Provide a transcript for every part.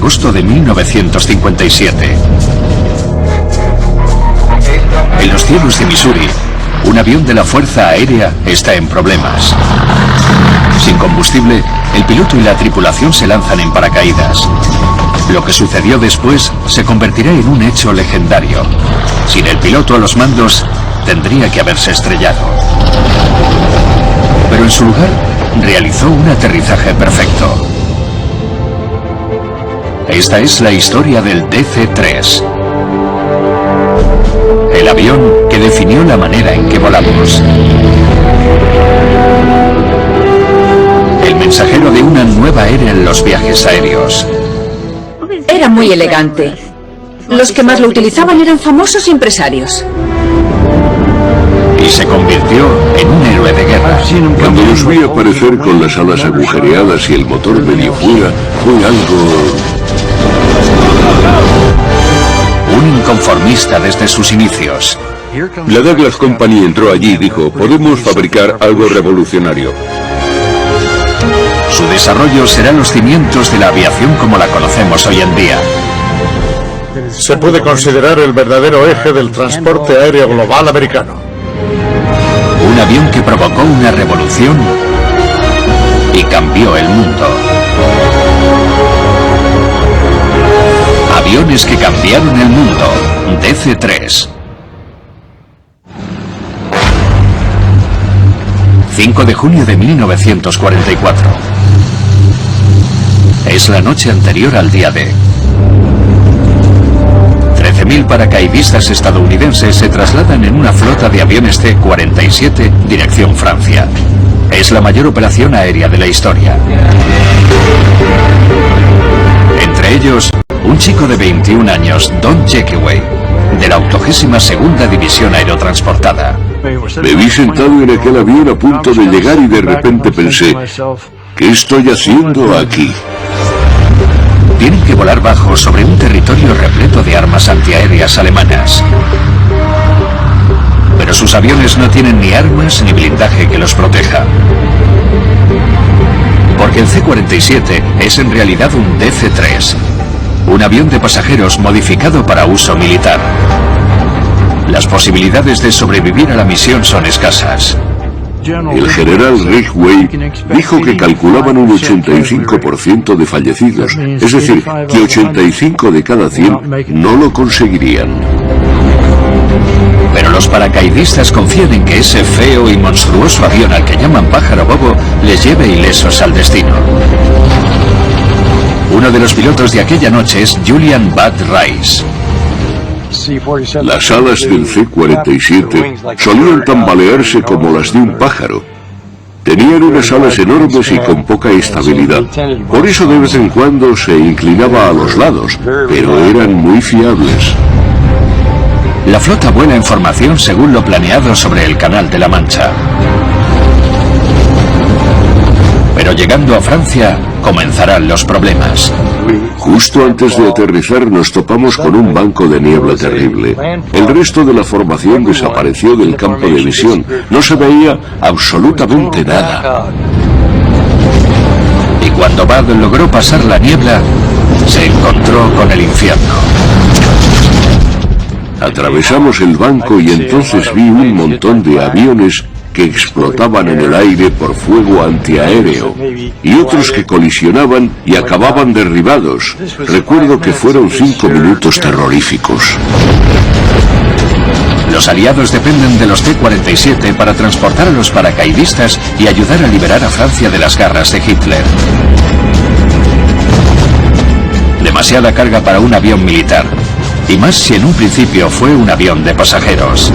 agosto de 1957. En los cielos de Missouri, un avión de la Fuerza Aérea está en problemas. Sin combustible, el piloto y la tripulación se lanzan en paracaídas. Lo que sucedió después se convertirá en un hecho legendario. Sin el piloto a los mandos, tendría que haberse estrellado. Pero en su lugar, realizó un aterrizaje perfecto. Esta es la historia del DC-3. El avión que definió la manera en que volamos. El mensajero de una nueva era en los viajes aéreos. Era muy elegante. Los que más lo utilizaban eran famosos empresarios. Y se convirtió en un héroe de guerra. Cuando los vi aparecer con las alas agujereadas y el motor medio fuera, fue algo... Un inconformista desde sus inicios. La Douglas Company entró allí y dijo, podemos fabricar algo revolucionario. Su desarrollo será los cimientos de la aviación como la conocemos hoy en día. Se puede considerar el verdadero eje del transporte aéreo global americano. Un avión que provocó una revolución y cambió el mundo. Aviones que cambiaron el mundo. DC-3. 5 de junio de 1944. Es la noche anterior al día D. 13.000 paracaidistas estadounidenses se trasladan en una flota de aviones C-47 dirección Francia. Es la mayor operación aérea de la historia. Entre ellos, un chico de 21 años, Don Jackaway, de la 82ª División Aerotransportada. Me vi sentado en aquel avión a punto de llegar y de repente pensé, ¿qué estoy haciendo aquí? Tienen que volar bajo sobre un territorio repleto de armas antiaéreas alemanas. Pero sus aviones no tienen ni armas ni blindaje que los proteja. Porque el C-47 es en realidad un DC-3, un avión de pasajeros modificado para uso militar. Las posibilidades de sobrevivir a la misión son escasas. El general Ridgway dijo que calculaban un 85% de fallecidos, es decir, que 85 de cada 100 no lo conseguirían. Pero los paracaidistas confían en que ese feo y monstruoso avión al que llaman pájaro bobo les lleve ilesos al destino. Uno de los pilotos de aquella noche es Julian Bud Rice. Las alas del C-47 solían tambalearse como las de un pájaro. Tenían unas alas enormes y con poca estabilidad. Por eso de vez en cuando se inclinaba a los lados, pero eran muy fiables. La flota vuela en formación según lo planeado sobre el Canal de la Mancha. Pero llegando a Francia, comenzarán los problemas. Justo antes de aterrizar nos topamos con un banco de niebla terrible. El resto de la formación desapareció del campo de visión. No se veía absolutamente nada. Y cuando Bud logró pasar la niebla, se encontró con el infierno. Atravesamos el banco y entonces vi un montón de aviones que explotaban en el aire por fuego antiaéreo y otros que colisionaban y acababan derribados. Recuerdo que fueron 5 minutos terroríficos. Los aliados dependen de los T-47 para transportar a los paracaidistas y ayudar a liberar a Francia de las garras de Hitler. Demasiada carga para un avión militar, y más si en un principio fue un avión de pasajeros.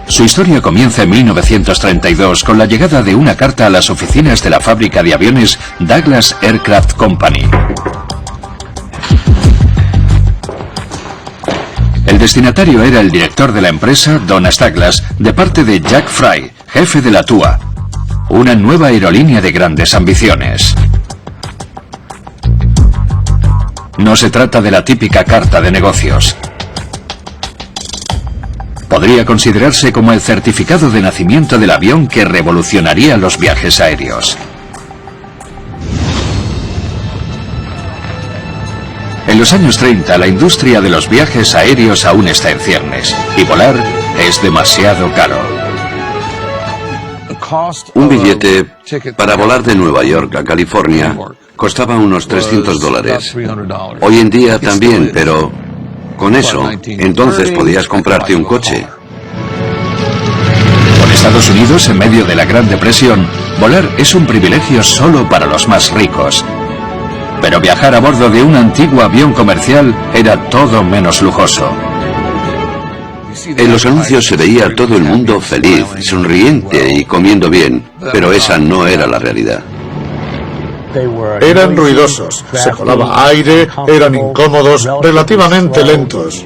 Su historia comienza en 1932 con la llegada de una carta a las oficinas de la fábrica de aviones Douglas Aircraft Company. El destinatario era el director de la empresa, Donas Douglas, de parte de Jack Fry, jefe de la TUA, una nueva aerolínea de grandes ambiciones. No se trata de la típica carta de negocios. Podría considerarse como el certificado de nacimiento del avión que revolucionaría los viajes aéreos. En los años 30, la industria de los viajes aéreos aún está en ciernes, y volar es demasiado caro. Un billete para volar de Nueva York a California costaba unos $300. Hoy en día también, pero con eso, entonces podías comprarte un coche. Con Estados Unidos en medio de la Gran Depresión, volar es un privilegio solo para los más ricos. Pero viajar a bordo de un antiguo avión comercial era todo menos lujoso. En los anuncios se veía a todo el mundo feliz, sonriente y comiendo bien, pero esa no era la realidad. Eran ruidosos, se colaba aire, eran incómodos, relativamente lentos.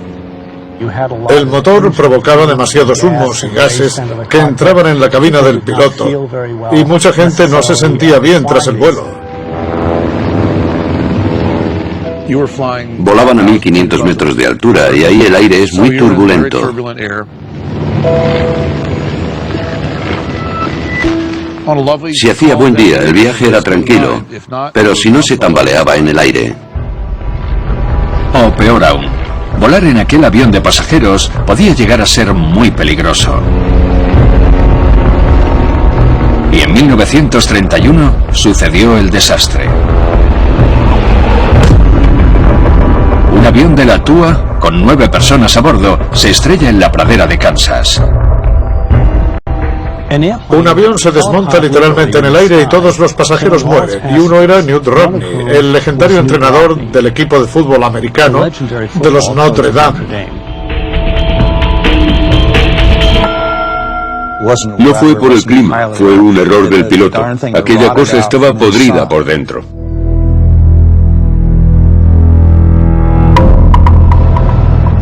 El motor provocaba demasiados humos y gases que entraban en la cabina del piloto, y mucha gente no se sentía bien tras el vuelo. Volaban a 1500 metros de altura y ahí el aire es muy turbulento. Si hacía buen día, el viaje era tranquilo, pero si no se tambaleaba en el aire. O peor aún, volar en aquel avión de pasajeros podía llegar a ser muy peligroso. Y en 1931 sucedió el desastre. Un avión de la TUA, con 9 personas a bordo, se estrella en la pradera de Kansas. Un avión se desmonta literalmente en el aire y todos los pasajeros mueren. Y uno era Newt Romney, el legendario entrenador del equipo de fútbol americano de los Notre Dame. No fue por el clima, fue un error del piloto. Aquella cosa estaba podrida por dentro.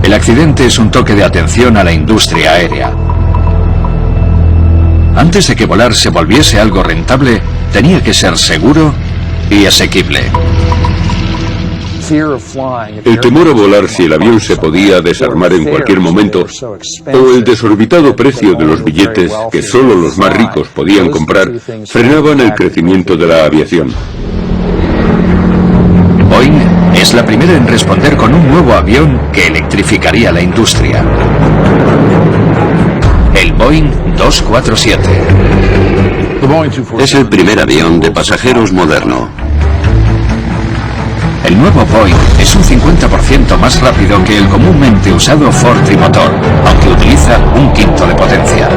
El accidente es un toque de atención a la industria aérea. Antes de que volar se volviese algo rentable, tenía que ser seguro y asequible. El temor a volar si el avión se podía desarmar en cualquier momento, o el desorbitado precio de los billetes que solo los más ricos podían comprar, frenaban el crecimiento de la aviación. Boeing es la primera en responder con un nuevo avión que electrificaría la industria. El Boeing 247. Es el primer avión de pasajeros moderno. El nuevo Boeing es un 50% más rápido que el comúnmente usado Ford trimotor, aunque utiliza un quinto de potencia.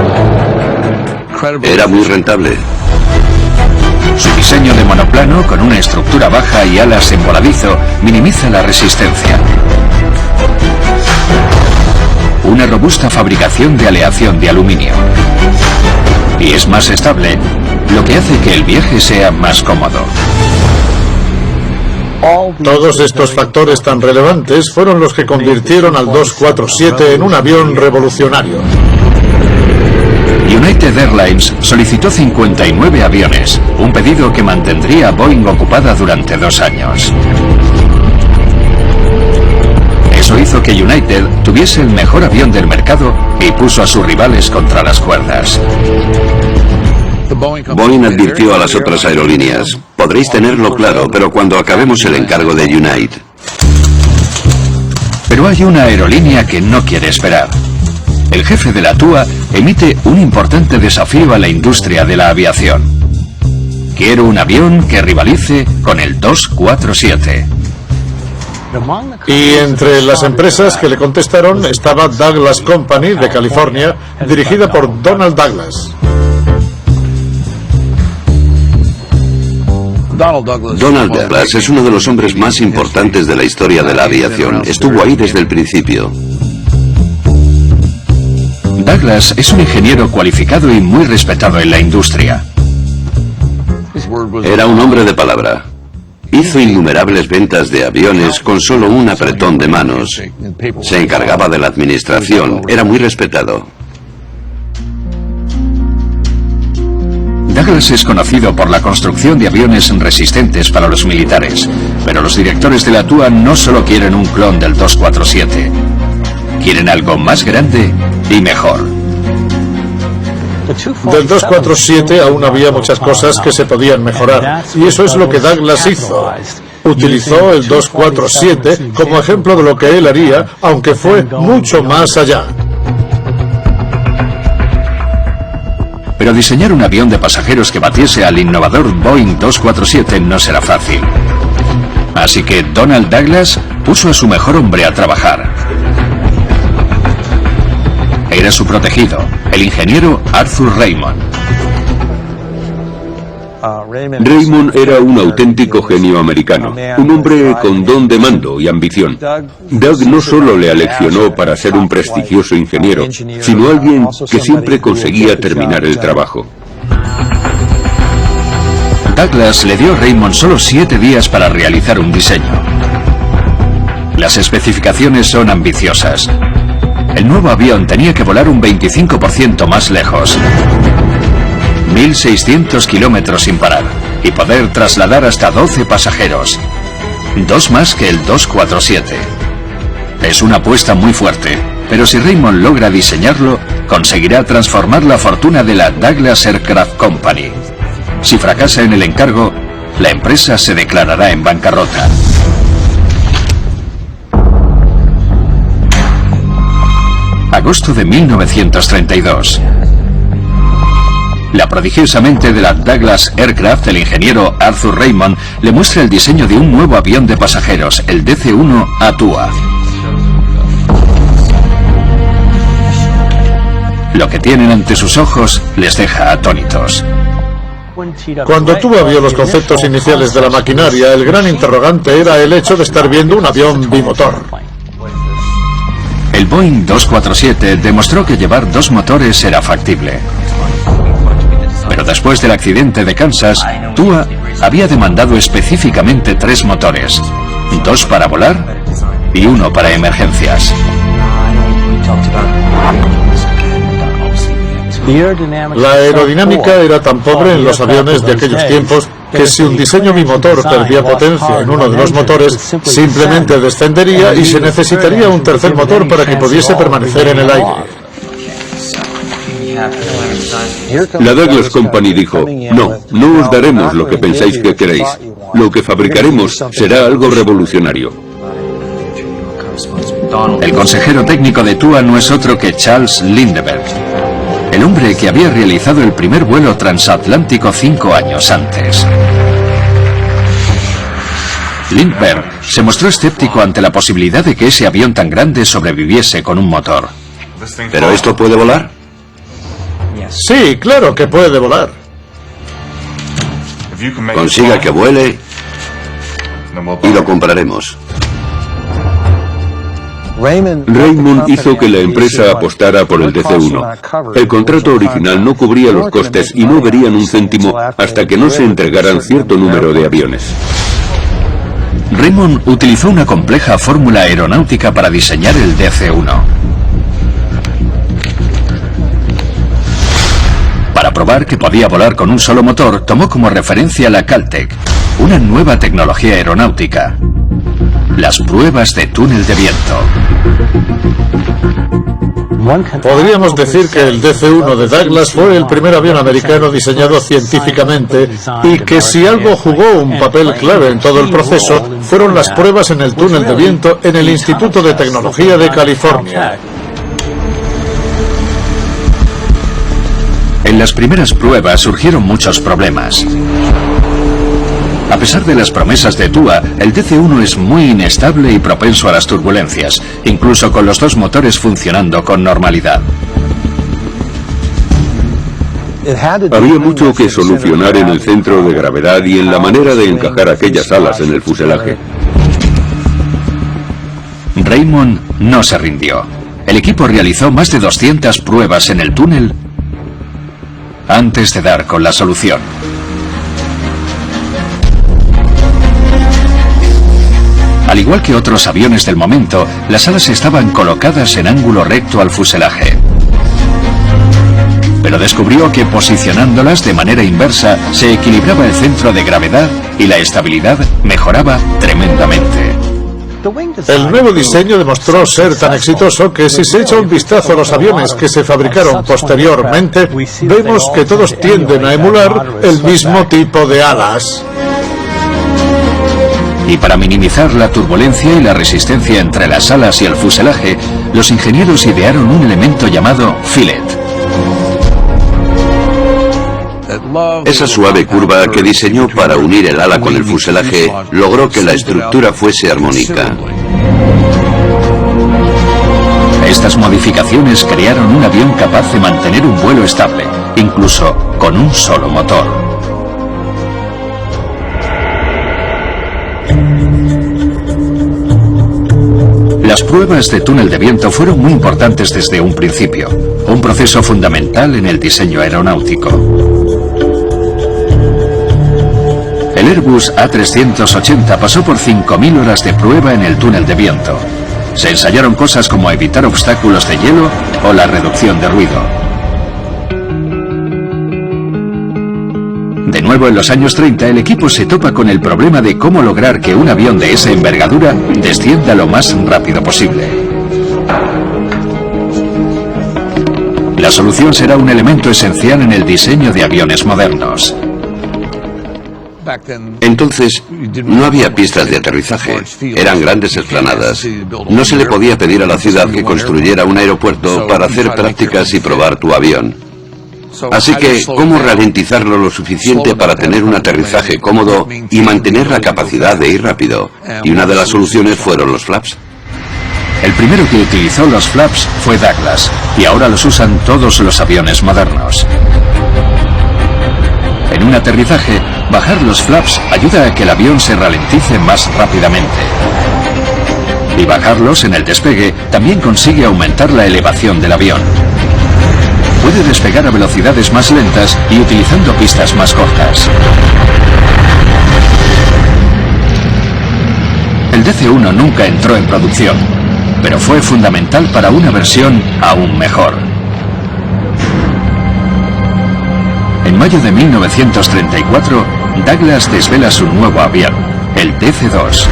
Era muy rentable. Su diseño de monoplano, con una estructura baja y alas en voladizo, minimiza la resistencia. Una robusta fabricación de aleación de aluminio. Y es más estable, lo que hace que el viaje sea más cómodo. Todos estos factores tan relevantes fueron los que convirtieron al 247 en un avión revolucionario. United Airlines solicitó 59 aviones, un pedido que mantendría a Boeing ocupada durante 2 años. Eso hizo que United tuviese el mejor avión del mercado y puso a sus rivales contra las cuerdas. Boeing advirtió a las otras aerolíneas: podréis tenerlo claro, pero cuando acabemos el encargo de United. Pero hay una aerolínea que no quiere esperar. El jefe de la TUA emite un importante desafío a la industria de la aviación. Quiero un avión que rivalice con el 247. Y entre las empresas que le contestaron estaba Douglas Company de California, dirigida por Donald Douglas. Donald Douglas es uno de los hombres más importantes de la historia de la aviación. Estuvo ahí desde el principio. Douglas es un ingeniero cualificado y muy respetado en la industria. Era un hombre de palabra. Hizo innumerables ventas de aviones con solo un apretón de manos. Se encargaba de la administración. Era muy respetado. Douglas es conocido por la construcción de aviones resistentes para los militares, pero los directores de la TUA no solo quieren un clon del 247. quieren algo más grande y mejor. Del 247 aún había muchas cosas que se podían mejorar, y eso es lo que Douglas hizo. Utilizó el 247 como ejemplo de lo que él haría, aunque fue mucho más allá. Pero diseñar un avión de pasajeros que batiese al innovador Boeing 247 no será fácil. Así que Donald Douglas puso a su mejor hombre a trabajar. Era su protegido, el ingeniero Arthur Raymond. Raymond era un auténtico genio americano, un hombre con don de mando y ambición. Doug no solo le aleccionó para ser un prestigioso ingeniero, sino alguien que siempre conseguía terminar el trabajo. Douglas le dio a Raymond solo 7 días para realizar un diseño. Las especificaciones son ambiciosas. El nuevo avión tenía que volar un 25% más lejos. 1.600 kilómetros sin parar y poder trasladar hasta 12 pasajeros. 2 más que el 247. Es una apuesta muy fuerte, pero si Raymond logra diseñarlo, conseguirá transformar la fortuna de la Douglas Aircraft Company. Si fracasa en el encargo, la empresa se declarará en bancarrota. Agosto de 1932. La prodigiosa mente de la Douglas Aircraft, el ingeniero Arthur Raymond, le muestra el diseño de un nuevo avión de pasajeros, el DC-1 a TUA. Lo que tienen ante sus ojos les deja atónitos. Cuando TUA vio los conceptos iniciales de la maquinaria, el gran interrogante era el hecho de estar viendo un avión bimotor. El Boeing 247 demostró que llevar 2 motores era factible. Pero después del accidente de Kansas, TUA había demandado específicamente 3 motores, 2 para volar y 1 para emergencias. La aerodinámica era tan pobre en los aviones de aquellos tiempos que si un diseño bimotor perdía potencia en uno de los motores, simplemente descendería y se necesitaría un tercer motor para que pudiese permanecer en el aire. La Douglas Company dijo, no os daremos lo que pensáis que queréis. Lo que fabricaremos será algo revolucionario. El consejero técnico de TUA no es otro que Charles Lindbergh, el hombre que había realizado el primer vuelo transatlántico 5 años antes. Lindbergh se mostró escéptico ante la posibilidad de que ese avión tan grande sobreviviese con un motor. ¿Pero esto puede volar? Sí, claro que puede volar. Consiga que vuele y lo compraremos. Raymond hizo que la empresa apostara por el DC-1. El contrato original no cubría los costes y no verían un céntimo hasta que no se entregaran cierto número de aviones. Raymond utilizó una compleja fórmula aeronáutica para diseñar el DC-1. Para probar que podía volar con un solo motor, tomó como referencia la Caltech, una nueva tecnología aeronáutica. Las pruebas de túnel de viento. Podríamos decir que el DC-1 de Douglas fue el primer avión americano diseñado científicamente y que si algo jugó un papel clave en todo el proceso fueron las pruebas en el túnel de viento en el Instituto de Tecnología de California. En las primeras pruebas surgieron muchos problemas. A pesar de las promesas de TUA, el DC-1 es muy inestable y propenso a las turbulencias, incluso con los 2 motores funcionando con normalidad. Había mucho que solucionar en el centro de gravedad y en la manera de encajar aquellas alas en el fuselaje. Raymond no se rindió. El equipo realizó más de 200 pruebas en el túnel antes de dar con la solución. Al igual que otros aviones del momento, las alas estaban colocadas en ángulo recto al fuselaje. Pero descubrió que posicionándolas de manera inversa se equilibraba el centro de gravedad y la estabilidad mejoraba tremendamente. El nuevo diseño demostró ser tan exitoso que si se echa un vistazo a los aviones que se fabricaron posteriormente, vemos que todos tienden a emular el mismo tipo de alas. Y para minimizar la turbulencia y la resistencia entre las alas y el fuselaje, los ingenieros idearon un elemento llamado fillet. Esa suave curva que diseñó para unir el ala con el fuselaje logró que la estructura fuese armónica. Estas modificaciones crearon un avión capaz de mantener un vuelo estable, incluso con un solo motor. Las pruebas de túnel de viento fueron muy importantes desde un principio, un proceso fundamental en el diseño aeronáutico. El Airbus A380 pasó por 5.000 horas de prueba en el túnel de viento. Se ensayaron cosas como evitar obstáculos de hielo o la reducción de ruido. De nuevo en los años 30 el equipo se topa con el problema de cómo lograr que un avión de esa envergadura descienda lo más rápido posible. La solución será un elemento esencial en el diseño de aviones modernos. Entonces, no había pistas de aterrizaje, eran grandes explanadas. No se le podía pedir a la ciudad que construyera un aeropuerto para hacer prácticas y probar tu avión. Así que, ¿cómo ralentizarlo lo suficiente para tener un aterrizaje cómodo y mantener la capacidad de ir rápido? Y una de las soluciones fueron los flaps. El primero que utilizó los flaps fue Douglas, y ahora los usan todos los aviones modernos. En un aterrizaje, bajar los flaps ayuda a que el avión se ralentice más rápidamente. Y bajarlos en el despegue también consigue aumentar la elevación del avión. Puede despegar a velocidades más lentas y utilizando pistas más cortas. El DC-1 nunca entró en producción, pero fue fundamental para una versión aún mejor. En mayo de 1934, Douglas desvela su nuevo avión, el DC-2.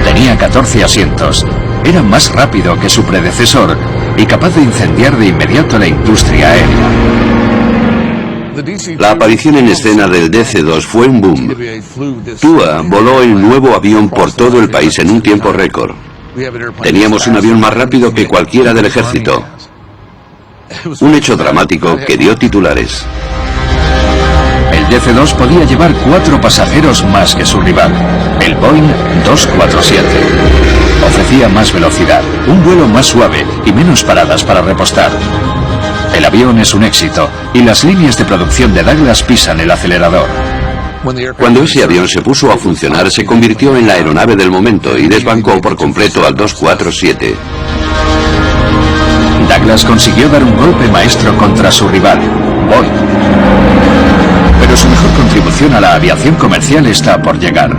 Tenía 14 asientos, era más rápido que su predecesor y capaz de incendiar de inmediato la industria aérea. La aparición en escena del DC-2 fue un boom. TUA voló el nuevo avión por todo el país en un tiempo récord. Teníamos un avión más rápido que cualquiera del ejército. Un hecho dramático que dio titulares. El DC-2 podía llevar 4 pasajeros más que su rival, el Boeing 247. Ofrecía más velocidad, un vuelo más suave y menos paradas para repostar. El avión es un éxito y las líneas de producción de Douglas pisan el acelerador. Cuando ese avión se puso a funcionar, se convirtió en la aeronave del momento y desbancó por completo al 247. Douglas consiguió dar un golpe maestro contra su rival, Boeing. Pero su mejor contribución a la aviación comercial está por llegar.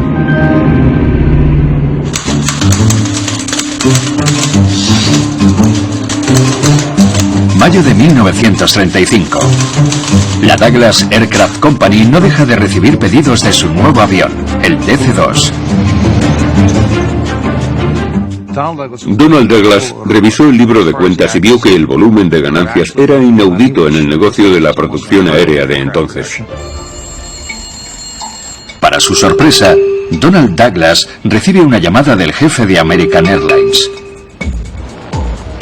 Mayo de 1935. La Douglas Aircraft Company no deja de recibir pedidos de su nuevo avión, el DC-2. Donald Douglas revisó el libro de cuentas y vio que el volumen de ganancias era inaudito en el negocio de la producción aérea de entonces. Para su sorpresa, Donald Douglas recibe una llamada del jefe de American Airlines.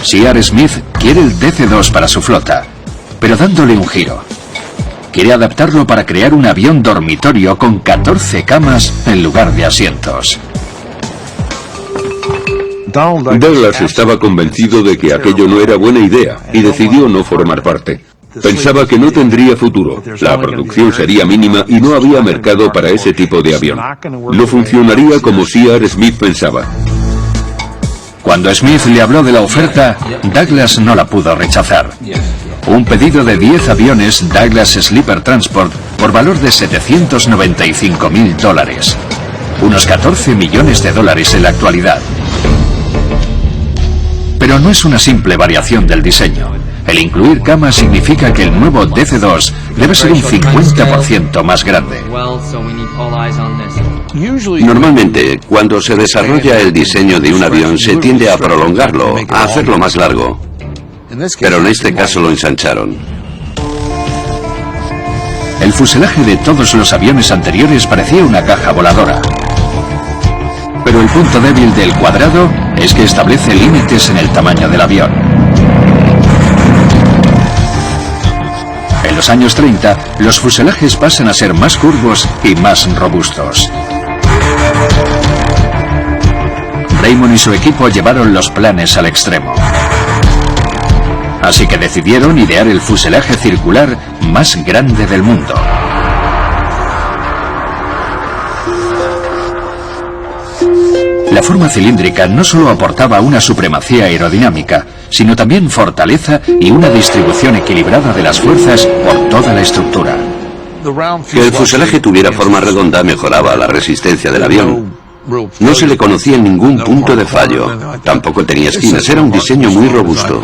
C.R. Smith quiere el DC-2 para su flota, pero dándole un giro. Quiere adaptarlo para crear un avión dormitorio con 14 camas en lugar de asientos. Douglas estaba convencido de que aquello no era buena idea y decidió no formar parte. Pensaba que no tendría futuro, la producción sería mínima y no había mercado para ese tipo de avión. No funcionaría como C.R. Smith pensaba. Cuando Smith le habló de la oferta, Douglas no la pudo rechazar. Un pedido de 10 aviones Douglas Sleeper Transport por valor de $795.000, unos 14 millones de dólares en la actualidad. Pero no es una simple variación del diseño. El incluir camas significa que el nuevo DC-2 debe ser un 50% más grande. Normalmente, cuando se desarrolla el diseño de un avión, se tiende a prolongarlo, a hacerlo más largo. Pero en este caso lo ensancharon. El fuselaje de todos los aviones anteriores parecía una caja voladora. Pero el punto débil del cuadrado es que establece límites en el tamaño del avión. En los años 30, los fuselajes pasan a ser más curvos y más robustos. Raymond y su equipo llevaron los planes al extremo. Así que decidieron idear el fuselaje circular más grande del mundo. La forma cilíndrica no solo aportaba una supremacía aerodinámica, sino también fortaleza y una distribución equilibrada de las fuerzas por toda la estructura. Que el fuselaje tuviera forma redonda mejoraba la resistencia del avión. No se le conocía ningún punto de fallo. Tampoco tenía esquinas, era un diseño muy robusto.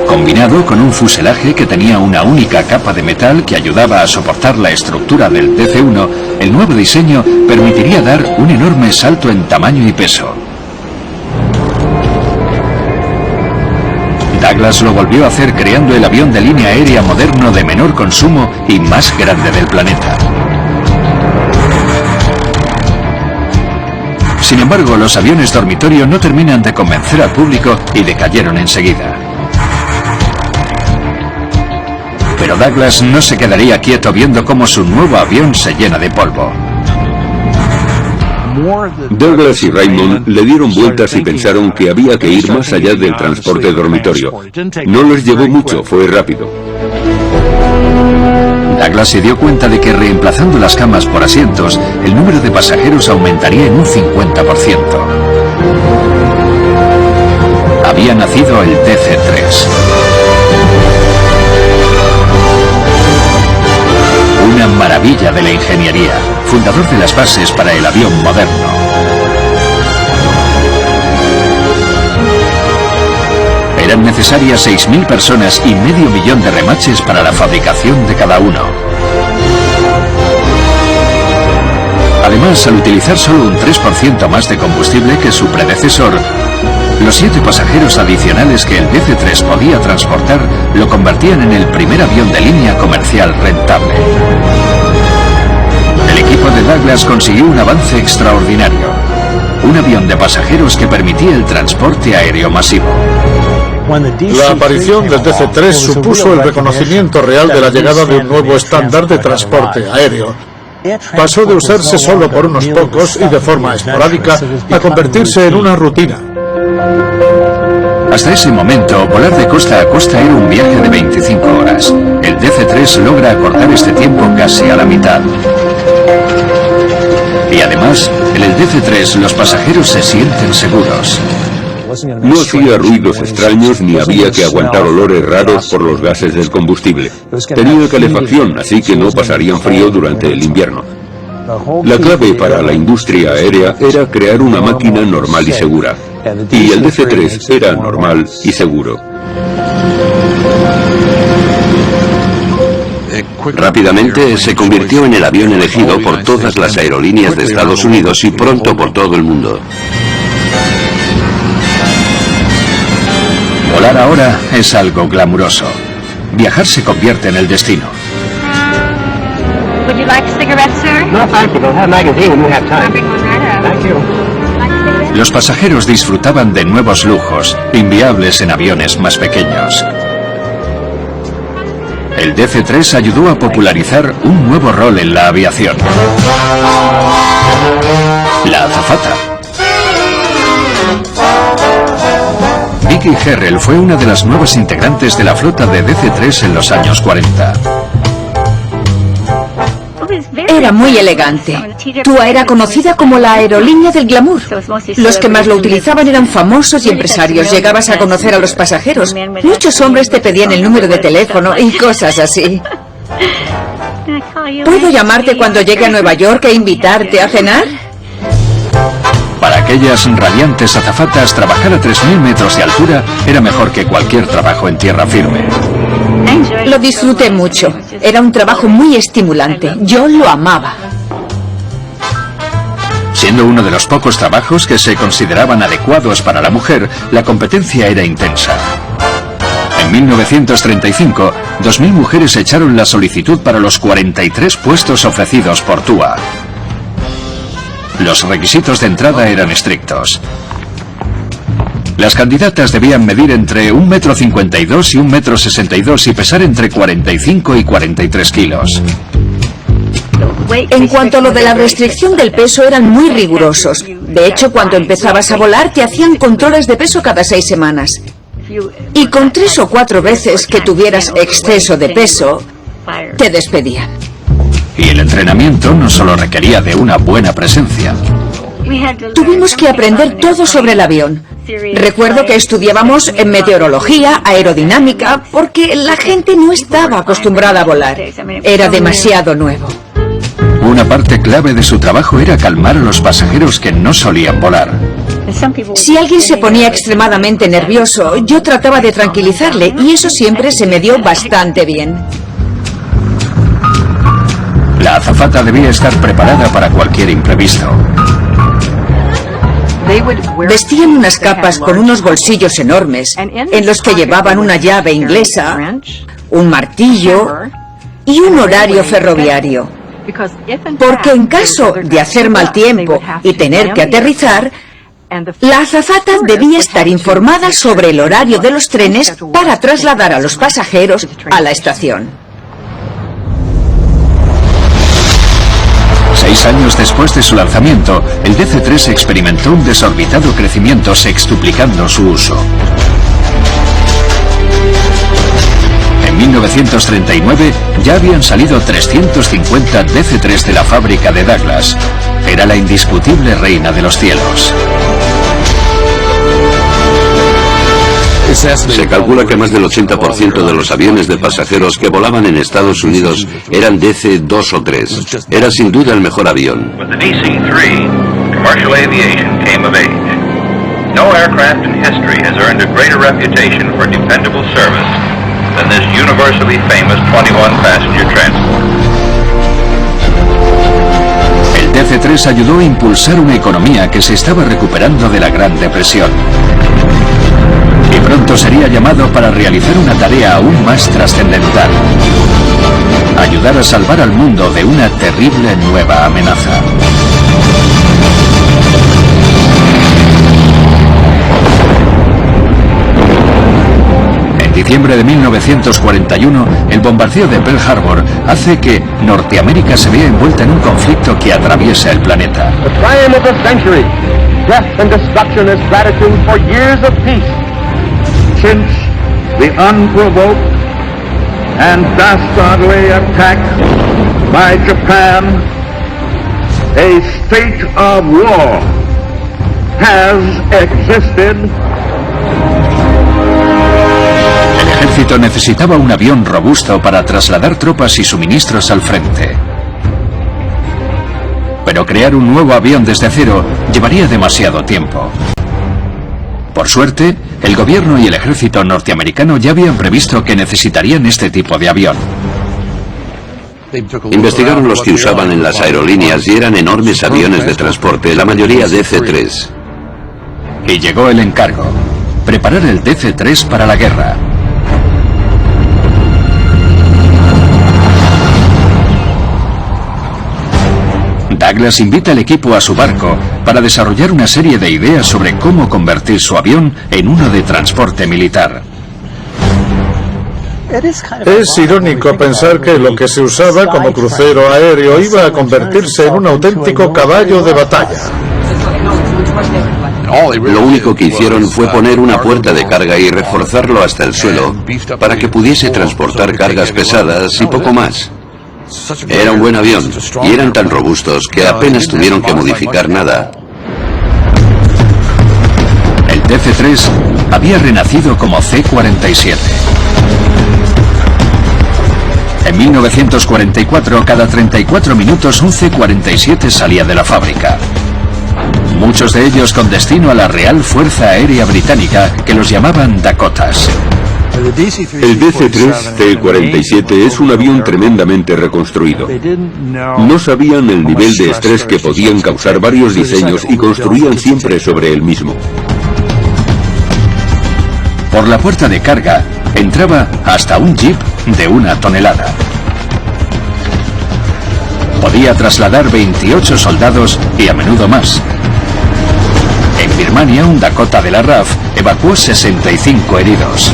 Combinado con un fuselaje que tenía una única capa de metal que ayudaba a soportar la estructura del DC-1, el nuevo diseño permitiría dar un enorme salto en tamaño y peso. Douglas lo volvió a hacer creando el avión de línea aérea moderno de menor consumo y más grande del planeta. Sin embargo, los aviones dormitorio no terminan de convencer al público y decayeron enseguida. Pero Douglas no se quedaría quieto viendo cómo su nuevo avión se llena de polvo. Douglas y Raymond le dieron vueltas y pensaron que había que ir más allá del transporte dormitorio. No les llevó mucho, fue rápido. Douglas se dio cuenta de que reemplazando las camas por asientos, el número de pasajeros aumentaría en un 50%. Había nacido el DC-3. Una maravilla de la ingeniería, fundador de las bases para el avión moderno. Eran necesarias 6.000 personas y medio millón de remaches para la fabricación de cada uno. Además, al utilizar solo un 3% más de combustible que su predecesor, los 7 pasajeros adicionales que el DC-3 podía transportar lo convertían en el primer avión de línea comercial rentable. El equipo de Douglas consiguió un avance extraordinario. Un avión de pasajeros que permitía el transporte aéreo masivo. La aparición del DC-3 supuso el reconocimiento real de la llegada de un nuevo estándar de transporte aéreo. Pasó de usarse solo por unos pocos y de forma esporádica a convertirse en una rutina. Hasta ese momento, volar de costa a costa era un viaje de 25 horas. El DC-3 logra acortar este tiempo casi a la mitad. Y además, en el DC-3 los pasajeros se sienten seguros. No hacía ruidos extraños ni había que aguantar olores raros por los gases del combustible. Tenía calefacción, así que no pasarían frío durante el invierno. La clave para la industria aérea era crear una máquina normal y segura. Y el DC-3 era normal y seguro. Rápidamente se convirtió en el avión elegido por todas las aerolíneas de Estados Unidos y pronto por todo el mundo. Volar ahora es algo glamuroso. Viajar se convierte en el destino. Would you like a cigarette, sir? No, thank you. Don't have magazine when you have time. I'll bring one right up. Thank you. Like a cigarette? Los pasajeros disfrutaban de nuevos lujos, inviables en aviones más pequeños. El DC-3 ayudó a popularizar un nuevo rol en la aviación. La azafata. Vicky Herrell fue una de las nuevas integrantes de la flota de DC-3 en los años 40. Era muy elegante. TUA era conocida como la aerolínea del glamour. Los que más lo utilizaban eran famosos y empresarios. Llegabas a conocer a los pasajeros. Muchos hombres te pedían el número de teléfono y cosas así. ¿Puedo llamarte cuando llegue a Nueva York e invitarte a cenar? Para aquellas radiantes azafatas, trabajar a 3.000 metros de altura era mejor que cualquier trabajo en tierra firme. Lo disfruté mucho. Era un trabajo muy estimulante. Yo lo amaba. Siendo uno de los pocos trabajos que se consideraban adecuados para la mujer, la competencia era intensa. En 1935, 2.000 mujeres echaron la solicitud para los 43 puestos ofrecidos por TUA. Los requisitos de entrada eran estrictos. Las candidatas debían medir entre 1,52 m y 1,62 m y pesar entre 45 y 43 kilos. En cuanto a lo de la restricción del peso, eran muy rigurosos. De hecho, cuando empezabas a volar, te hacían controles de peso cada 6 semanas. Y con 3 o 4 veces que tuvieras exceso de peso, te despedían. Y el entrenamiento no solo requería de una buena presencia. Tuvimos que aprender todo sobre el avión. Recuerdo que estudiábamos en meteorología, aerodinámica, porque la gente no estaba acostumbrada a volar. Era demasiado nuevo. Una parte clave de su trabajo era calmar a los pasajeros que no solían volar. Si alguien se ponía extremadamente nervioso, yo trataba de tranquilizarle y eso siempre se me dio bastante bien. La azafata debía estar preparada para cualquier imprevisto. Vestían unas capas con unos bolsillos enormes, en los que llevaban una llave inglesa, un martillo y un horario ferroviario. Porque en caso de hacer mal tiempo y tener que aterrizar, la azafata debía estar informada sobre el horario de los trenes para trasladar a los pasajeros a la estación. 6 años después de su lanzamiento, el DC-3 experimentó un desorbitado crecimiento, sextuplicando su uso. En 1939 ya habían salido 350 DC-3 de la fábrica de Douglas. Era la indiscutible reina de los cielos. Se calcula que más del 80% de los aviones de pasajeros que volaban en Estados Unidos eran DC-2 o 3. Era sin duda el mejor avión. With the DC-3, commercial aviation came of age. No aircraft in history has earned a greater reputation for dependable service than this universally famous 21-passenger transport. El DC-3 ayudó a impulsar una economía que se estaba recuperando de la Gran Depresión. Y pronto sería llamado para realizar una tarea aún más trascendental: ayudar a salvar al mundo de una terrible nueva amenaza. En diciembre de 1941, el bombardeo de Pearl Harbor hace que Norteamérica se vea envuelta en un conflicto que atraviesa el planeta. The triumph of the century. Death and destruction as gratitude for years of peace. Since the unprovoked and dastardly attack by Japan, a state of war has existed. El ejército necesitaba un avión robusto para trasladar tropas y suministros al frente. Pero crear un nuevo avión desde cero llevaría demasiado tiempo. Por suerte, el gobierno y el ejército norteamericano ya habían previsto que necesitarían este tipo de avión. Investigaron los que usaban en las aerolíneas y eran enormes aviones de transporte, la mayoría DC-3. Y llegó el encargo: preparar el DC-3 para la guerra. Douglas invita al equipo a su barco para desarrollar una serie de ideas sobre cómo convertir su avión en uno de transporte militar. Es irónico pensar que lo que se usaba como crucero aéreo iba a convertirse en un auténtico caballo de batalla. Lo único que hicieron fue poner una puerta de carga y reforzarlo hasta el suelo para que pudiese transportar cargas pesadas y poco más. Era un buen avión y eran tan robustos que apenas tuvieron que modificar nada. El DC-3 había renacido como C-47. En 1944, cada 34 minutos un C-47 salía de la fábrica. Muchos de ellos con destino a la Real Fuerza Aérea Británica, que los llamaban Dakotas. El DC-3 C-47 es un avión tremendamente reconstruido. No sabían el nivel de estrés que podían causar varios diseños y construían siempre sobre el mismo. Por la puerta de carga entraba hasta un jeep de 1 tonelada. Podía trasladar 28 soldados y a menudo más. En Birmania, un Dakota de la RAF evacuó 65 heridos.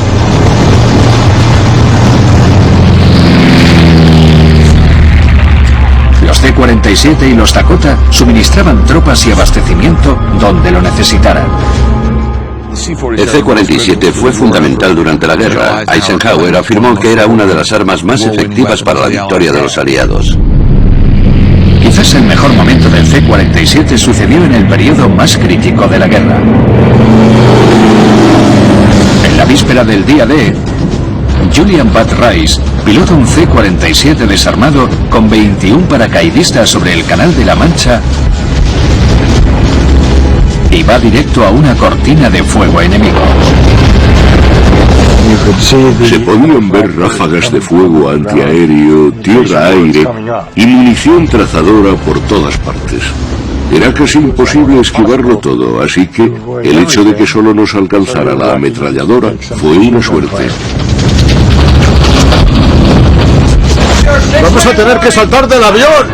Los C-47 y los Dakota suministraban tropas y abastecimiento donde lo necesitaran. El C-47 fue fundamental durante la guerra. Eisenhower afirmó que era una de las armas más efectivas para la victoria de los aliados. Quizás el mejor momento del C-47 sucedió en el periodo más crítico de la guerra. En la víspera del día D, Julian Bud Rice pilota un C-47 desarmado con 21 paracaidistas sobre el Canal de la Mancha y va directo a una cortina de fuego enemigo. Se podían ver ráfagas de fuego antiaéreo, tierra-aire y munición trazadora por todas partes. Era casi imposible esquivarlo todo, así que el hecho de que solo nos alcanzara la ametralladora fue una suerte. ¡Vamos a tener que saltar del avión!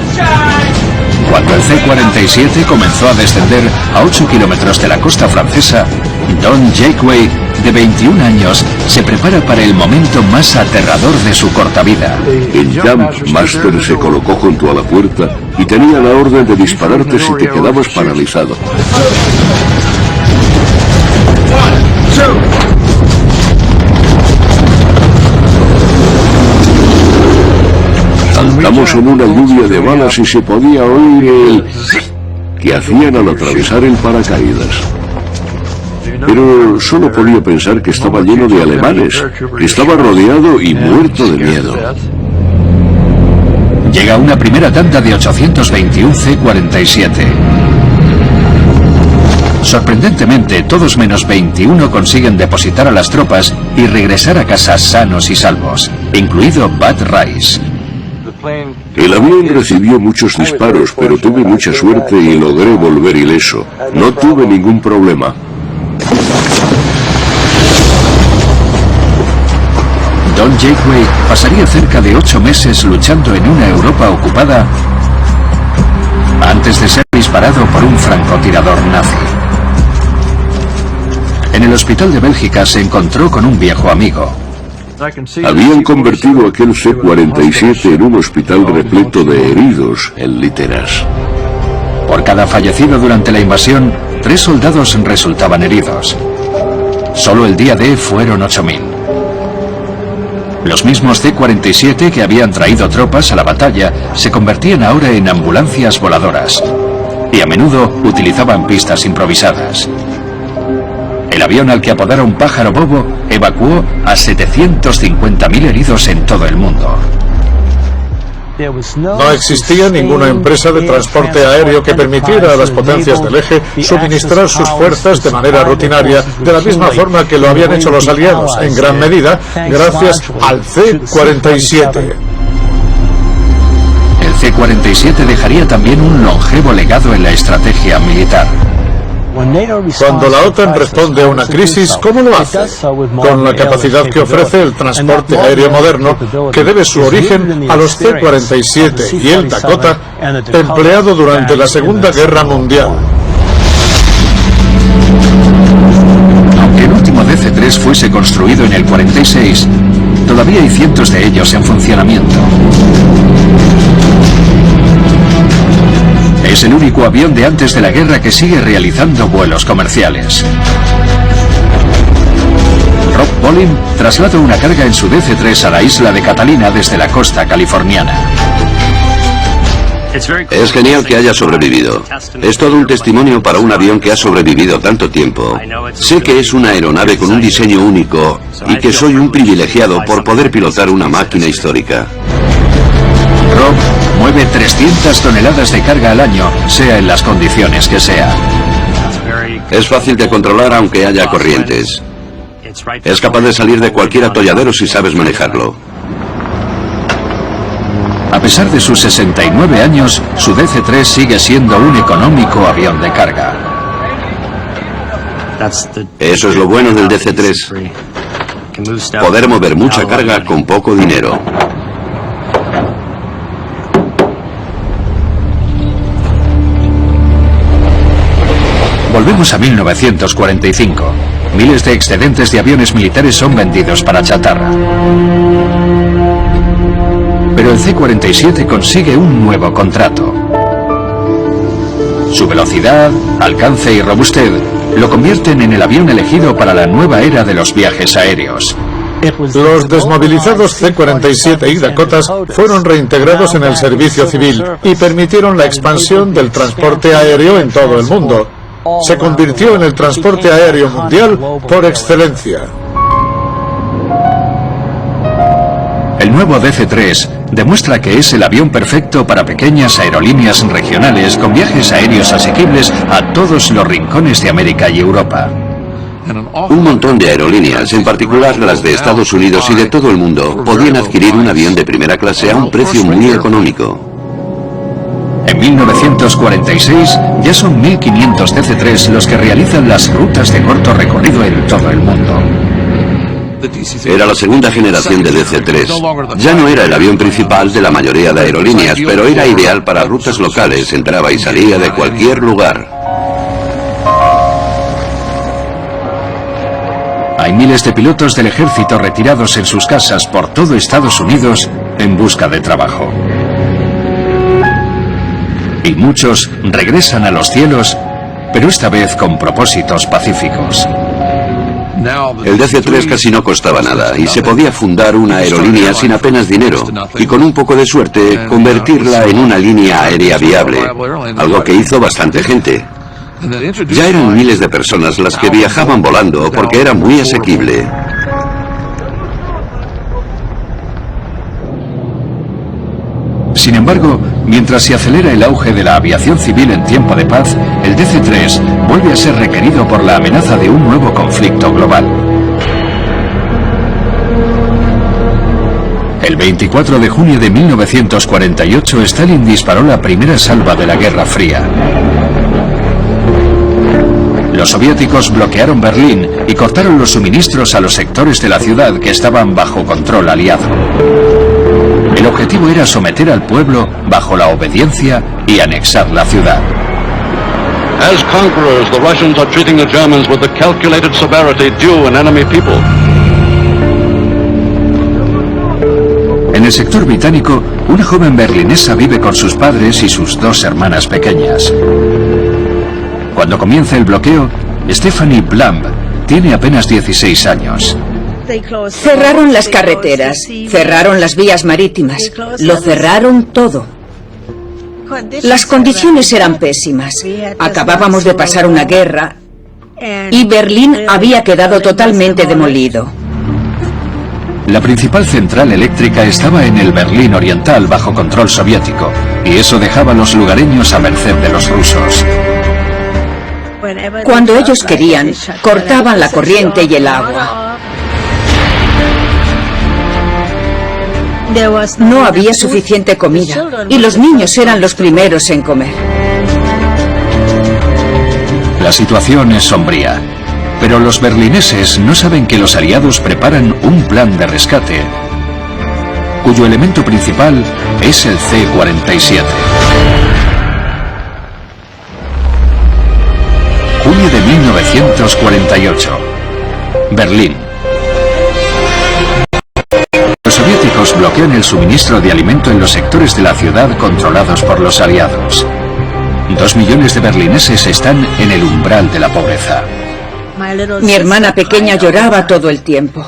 Cuando el C-47 comenzó a descender a 8 kilómetros de la costa francesa, Don Jakeway, de 21 años, se prepara para el momento más aterrador de su corta vida. El Jump Master se colocó junto a la puerta y tenía la orden de dispararte si te quedabas paralizado. Saltamos en una lluvia de balas y se podía oír el que hacían al atravesar el paracaídas. Pero solo podía pensar que estaba lleno de alemanes, que estaba rodeado y muerto de miedo. Llega una primera tanda de 821 C-47. Sorprendentemente, todos menos 21 consiguen depositar a las tropas y regresar a casa sanos y salvos, incluido Bud Rice. El avión recibió muchos disparos, pero tuve mucha suerte y logré volver ileso. No tuve ningún problema. Don Jakeway pasaría cerca de 8 meses luchando en una Europa ocupada antes de ser disparado por un francotirador nazi. En el hospital de Bélgica se encontró con un viejo amigo. Habían convertido aquel C-47 en un hospital repleto de heridos en literas. Por cada fallecido durante la invasión, 3 soldados resultaban heridos. Solo el día D fueron 8.000. Los mismos C-47 que habían traído tropas a la batalla se convertían ahora en ambulancias voladoras y a menudo utilizaban pistas improvisadas. El avión al que apodaron Pájaro Bobo evacuó a 750.000 heridos en todo el mundo. No existía ninguna empresa de transporte aéreo que permitiera a las potencias del eje suministrar sus fuerzas de manera rutinaria, de la misma forma que lo habían hecho los aliados, en gran medida gracias al C-47. El C-47 dejaría también un longevo legado en la estrategia militar. Cuando la OTAN responde a una crisis, ¿cómo lo hace? Con la capacidad que ofrece el transporte aéreo moderno, que debe su origen a los C-47 y el Dakota, empleado durante la Segunda Guerra Mundial. Aunque el último DC-3 fuese construido en el 46, todavía hay cientos de ellos en funcionamiento. Es el único avión de antes de la guerra que sigue realizando vuelos comerciales. Rob Bolin traslada una carga en su DC-3 a la isla de Catalina desde la costa californiana. Es genial que haya sobrevivido. Es todo un testimonio para un avión que ha sobrevivido tanto tiempo. Sé que es una aeronave con un diseño único y que soy un privilegiado por poder pilotar una máquina histórica. Rob mueve 300 toneladas de carga al año, sea en las condiciones que sea. Es fácil de controlar aunque haya corrientes. Es capaz de salir de cualquier atolladero si sabes manejarlo. A pesar de sus 69 años, su DC-3 sigue siendo un económico avión de carga. Eso es lo bueno del DC-3. Poder mover mucha carga con poco dinero. Volvemos a 1945. Miles de excedentes de aviones militares son vendidos para chatarra. Pero el C-47 consigue un nuevo contrato. Su velocidad, alcance y robustez lo convierten en el avión elegido para la nueva era de los viajes aéreos. Los desmovilizados C-47 y Dakotas fueron reintegrados en el servicio civil y permitieron la expansión del transporte aéreo en todo el mundo. Se convirtió en el transporte aéreo mundial por excelencia. El nuevo DC-3 demuestra que es el avión perfecto para pequeñas aerolíneas regionales con viajes aéreos asequibles a todos los rincones de América y Europa. Un montón de aerolíneas, en particular las de Estados Unidos y de todo el mundo, podían adquirir un avión de primera clase a un precio muy económico. En 1946 ya son 1.500 DC-3 los que realizan las rutas de corto recorrido en todo el mundo. Era la segunda generación de DC-3. Ya no era el avión principal de la mayoría de aerolíneas, pero era ideal para rutas locales, entraba y salía de cualquier lugar. Hay miles de pilotos del ejército retirados en sus casas por todo Estados Unidos en busca de trabajo. Y muchos regresan a los cielos, pero esta vez con propósitos pacíficos. El DC-3 casi no costaba nada y se podía fundar una aerolínea sin apenas dinero y con un poco de suerte convertirla en una línea aérea viable, algo que hizo bastante gente. Ya eran miles de personas las que viajaban volando porque era muy asequible. Sin embargo, mientras se acelera el auge de la aviación civil en tiempo de paz, el DC-3 vuelve a ser requerido por la amenaza de un nuevo conflicto global. El 24 de junio de 1948, Stalin disparó la primera salva de la Guerra Fría. Los soviéticos bloquearon Berlín y cortaron los suministros a los sectores de la ciudad que estaban bajo control aliado. El objetivo era someter al pueblo bajo la obediencia y anexar la ciudad. As conquerors, the Russians are treating the Germans with the calculated severity due an enemy people. En el sector británico, una joven berlinesa vive con sus padres y sus dos hermanas pequeñas. Cuando comienza el bloqueo, Stephanie Plumb tiene apenas 16 años. Cerraron las carreteras, cerraron las vías marítimas, lo cerraron todo. Las condiciones eran pésimas. Acabábamos de pasar una guerra y Berlín había quedado totalmente demolido. La principal central eléctrica estaba en el Berlín Oriental bajo control soviético, y eso dejaba a los lugareños a merced de los rusos. Cuando ellos querían, cortaban la corriente y el agua. No había suficiente comida y los niños eran los primeros en comer. La situación es sombría, pero los berlineses no saben que los aliados preparan un plan de rescate, cuyo elemento principal es el C-47. Junio de 1948. Berlín. Los soviéticos bloquean el suministro de alimento en los sectores de la ciudad controlados por los aliados. 2 millones de berlineses están en el umbral de la pobreza. Mi hermana pequeña lloraba todo el tiempo.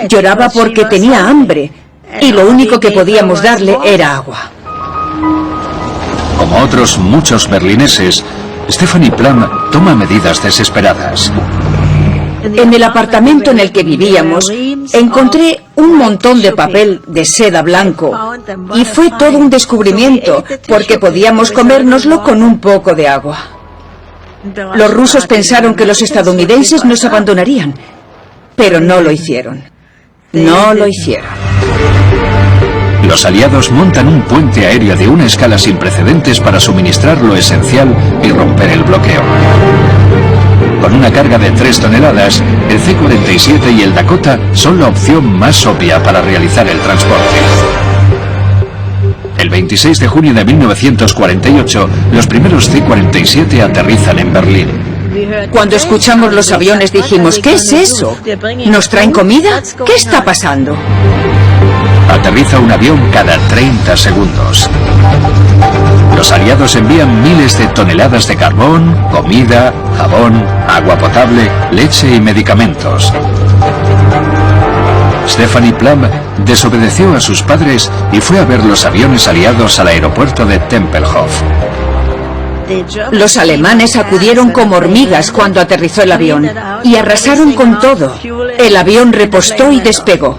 Lloraba porque tenía hambre y lo único que podíamos darle era agua. Como otros muchos berlineses, Stephanie Plumb toma medidas desesperadas. En el apartamento en el que vivíamos, encontré un montón de papel de seda blanco y fue todo un descubrimiento porque podíamos comérnoslo con un poco de agua. Los rusos pensaron que los estadounidenses nos abandonarían Pero no lo hicieron. No lo hicieron. Los aliados montan un puente aéreo de una escala sin precedentes para suministrar lo esencial y romper el bloqueo. Con una carga de 3 toneladas, el C-47 y el Dakota son la opción más obvia para realizar el transporte. El 26 de junio de 1948, los primeros C-47 aterrizan en Berlín. Cuando escuchamos los aviones dijimos, ¿qué es eso? ¿Nos traen comida? ¿Qué está pasando? Aterriza un avión cada 30 segundos. Los aliados envían miles de toneladas de carbón, comida, jabón, agua potable, leche y medicamentos. Stephanie Plum desobedeció a sus padres y fue a ver los aviones aliados al aeropuerto de Tempelhof. Los alemanes acudieron como hormigas cuando aterrizó el avión y arrasaron con todo. El avión repostó y despegó.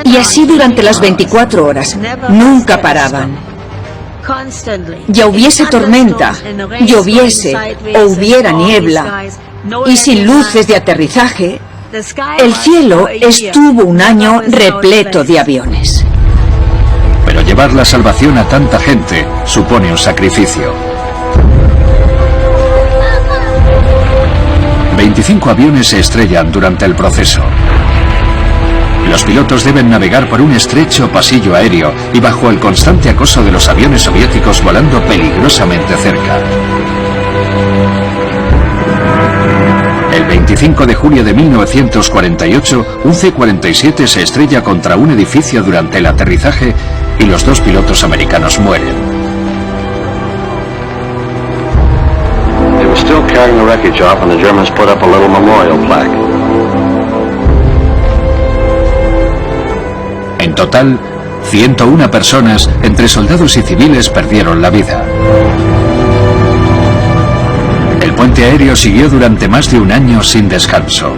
Y así durante las 24 horas. Nunca paraban. Ya hubiese tormenta, lloviese o hubiera niebla y sin luces de aterrizaje, el cielo estuvo un año repleto de aviones. Pero llevar la salvación a tanta gente supone un sacrificio. 25 aviones se estrellan durante el proceso. Los pilotos deben navegar por un estrecho pasillo aéreo y bajo el constante acoso de los aviones soviéticos volando peligrosamente cerca. El 25 de junio de 1948, un C-47 se estrella contra un edificio durante el aterrizaje y los 2 pilotos americanos mueren. They were still carrying the wreckage off and the Germans put up a little memorial plaque. En total, 101 personas, entre soldados y civiles, perdieron la vida. El puente aéreo siguió durante más de un año sin descanso.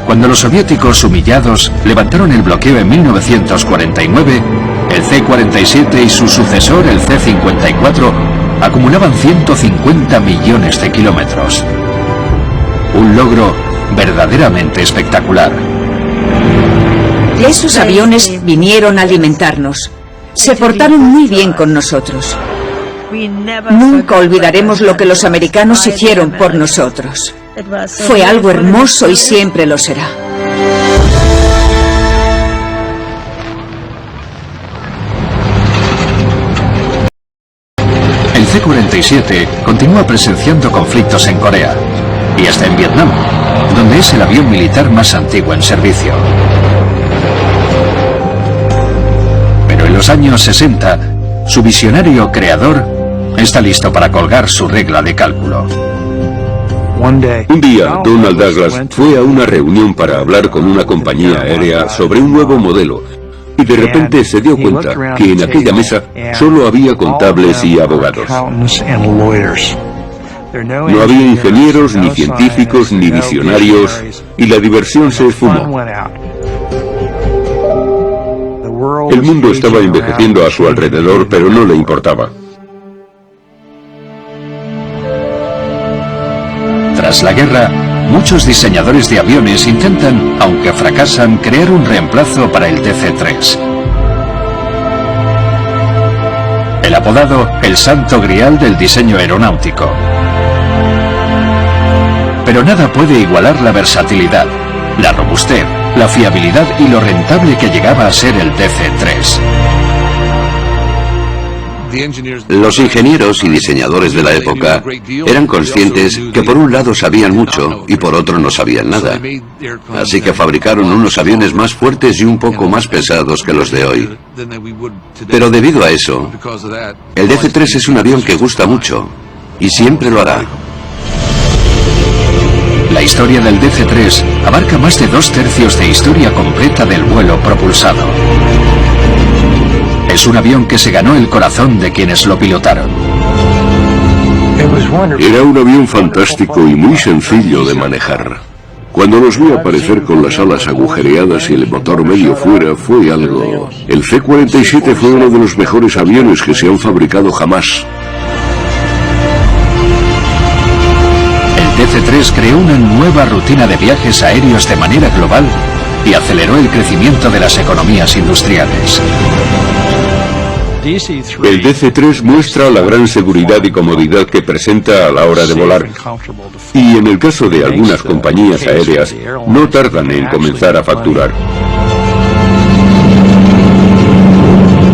Cuando los soviéticos, humillados, levantaron el bloqueo en 1949, el C-47 y su sucesor, el C-54, acumulaban 150 millones de kilómetros. Un logro verdaderamente espectacular. Esos aviones vinieron a alimentarnos. Se portaron muy bien con nosotros. Nunca olvidaremos lo que los americanos hicieron por nosotros. Fue algo hermoso y siempre lo será. El C-47 continúa presenciando conflictos en Corea y hasta en Vietnam, donde es el avión militar más antiguo en servicio. Pero en los años 60, su visionario creador está listo para colgar su regla de cálculo. Un día, Donald Douglas fue a una reunión para hablar con una compañía aérea sobre un nuevo modelo y de repente se dio cuenta que en aquella mesa solo había contables y abogados. No había ingenieros, ni científicos, ni visionarios, y la diversión se esfumó. El mundo estaba envejeciendo a su alrededor, pero no le importaba. Tras la guerra, muchos diseñadores de aviones intentan, aunque fracasan, crear un reemplazo para el DC-3. El apodado el santo grial del diseño aeronáutico. Pero nada puede igualar la versatilidad, la robustez, la fiabilidad y lo rentable que llegaba a ser el DC-3. Los ingenieros y diseñadores de la época eran conscientes que por un lado sabían mucho y por otro no sabían nada. Así que fabricaron unos aviones más fuertes y un poco más pesados que los de hoy. Pero debido a eso, el DC-3 es un avión que gusta mucho y siempre lo hará. La historia del DC-3 abarca más de 2/3 de historia completa del vuelo propulsado. Es un avión que se ganó el corazón de quienes lo pilotaron. Era un avión fantástico y muy sencillo de manejar. Cuando los vi aparecer con las alas agujereadas y el motor medio fuera, fue algo... El C-47 fue uno de los mejores aviones que se han fabricado jamás. El DC-3 creó una nueva rutina de viajes aéreos de manera global y aceleró el crecimiento de las economías industriales. El DC-3 muestra la gran seguridad y comodidad que presenta a la hora de volar. Y en el caso de algunas compañías aéreas, no tardan en comenzar a facturar.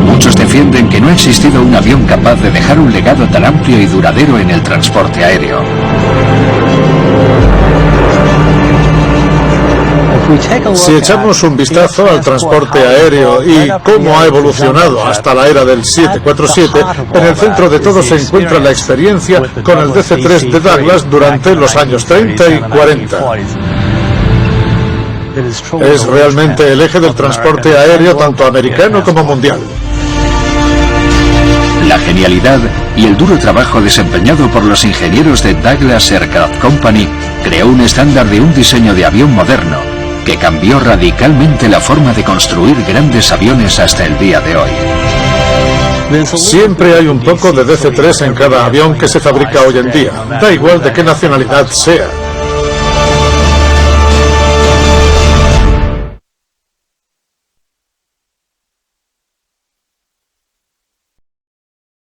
Muchos defienden que no ha existido un avión capaz de dejar un legado tan amplio y duradero en el transporte aéreo. Si echamos un vistazo al transporte aéreo y cómo ha evolucionado hasta la era del 747, en el centro de todo se encuentra la experiencia con el DC-3 de Douglas durante los años 30 y 40. Es realmente el eje del transporte aéreo tanto americano como mundial. La genialidad y el duro trabajo desempeñado por los ingenieros de Douglas Aircraft Company creó un estándar de un diseño de avión moderno que cambió radicalmente la forma de construir grandes aviones hasta el día de hoy. Siempre hay un poco de DC-3 en cada avión que se fabrica hoy en día, da igual de qué nacionalidad sea.